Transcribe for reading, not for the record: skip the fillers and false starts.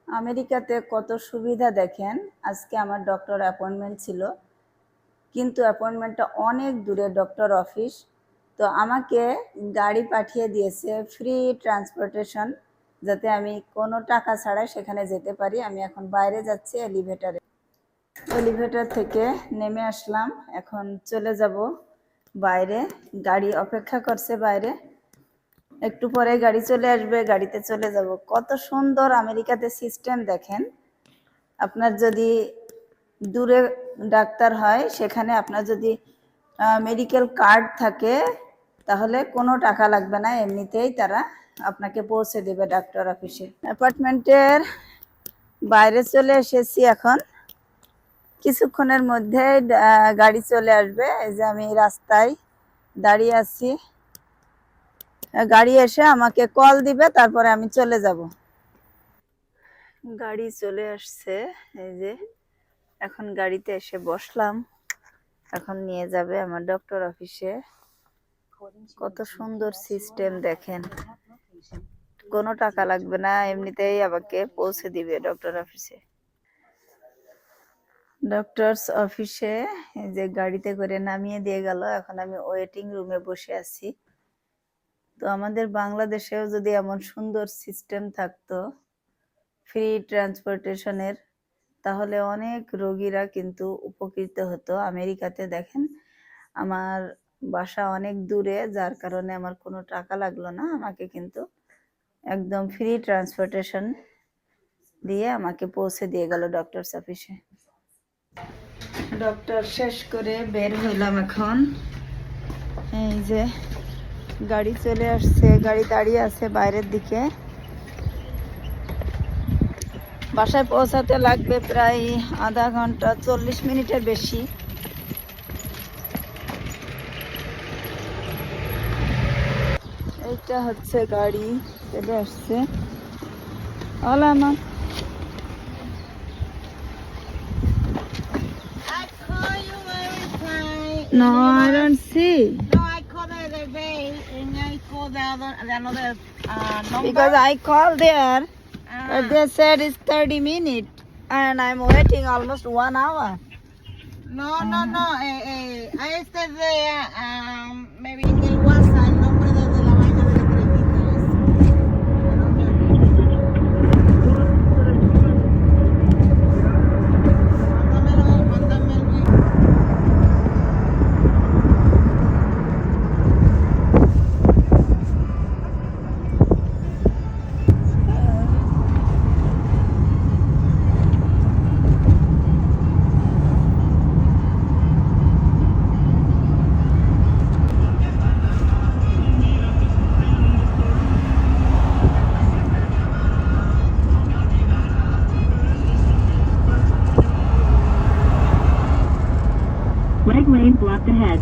আমেরিকাতে কত সুবিধা দেখেন। আজকে আমার ডক্টর অ্যাপয়েন্টমেন্ট ছিল, কিন্তু অ্যাপয়েন্টমেন্টটা অনেক দূরে ডক্টর অফিস। তো আমাকে গাড়ি পাঠিয়ে দিয়েছে, ফ্রি ট্রান্সপোর্টেশন, যাতে আমি কোনো টাকা ছাড়াই সেখানে যেতে পারি। আমি এখন বাইরে যাচ্ছি এলিভেটর থেকে নেমে আসলাম, এখন চলে যাব বাইরে। গাড়ি অপেক্ষা করছে বাইরে, একটু পরে গাড়ি চলে আসবে, গাড়িতে চলে যাব। কত সুন্দর আমেরিকাতে সিস্টেম দেখেন। আপনার যদি দূরে ডাক্তার হয়, সেখানে আপনার যদি মেডিকেল কার্ড থাকে তাহলে কোনো টাকা লাগবে না, এমনিতেই তারা আপনাকে পৌঁছে দেবে ডাক্তার অফিসে। অ্যাপার্টমেন্টের বাইরে চলে এসেছি, এখন কিছুক্ষণের মধ্যে গাড়ি চলে আসবে। এই যে আমি রাস্তায় দাঁড়িয়ে আছি, গাড়ি এসে আমাকে কল দিবে, তারপরে আমি চলে যাব। গাড়ি চলে আসছে, এই যে এখন গাড়িতে এসে বসলাম, এখন নিয়ে যাবে আমার ডক্টর অফিসে। কত সুন্দর সিস্টেম দেখেন, কোনো টাকা লাগবে না, এমনিতেই আমাকে পৌঁছে দিবে ডক্টর অফিসে। ডক্টরস অফিসে এই যে গাড়িতে করে নামিয়ে দিয়ে গেল, এখন আমি ওয়েটিং রুমে বসে আছি। তো আমাদের বাংলাদেশেও যদি এমন সুন্দর সিস্টেম থাকতো ফ্রি ট্রান্সপোর্টেশনের, তাহলে অনেক রোগীরা কিন্তু উপকৃত হতো। আমেরিকাতে দেখেন, আমার বাসা অনেক দূরে, যার কারণে আমার কোনো টাকা লাগলো না, আমাকে কিন্তু একদম ফ্রি ট্রান্সপোর্টেশন দিয়ে আমাকে পৌঁছে দিয়ে গেল ডক্টরস অফিসে। ডক্টর শেষ করে বের হইলাম এখন। এই যে গাড়ি চলে আসছে, গাড়ি দাঁড়িয়ে আছে বাইরের দিকে। বাসায় পৌঁছাতে লাগবে প্রায় আধা ঘন্টা, 40 মিনিটের বেশি। এইটা হচ্ছে গাড়ি চলে আসছে। Hola, ma. I call you every time. No, I don't see. No, I call the other day, and I call the another number. Because I called there, but they said it's 30 minutes, and I'm waiting almost 1 hour. No. I said there, maybe en el WhatsApp, el nombre de la vaina de la cremita. Mándame el link. Leg lane blocked ahead.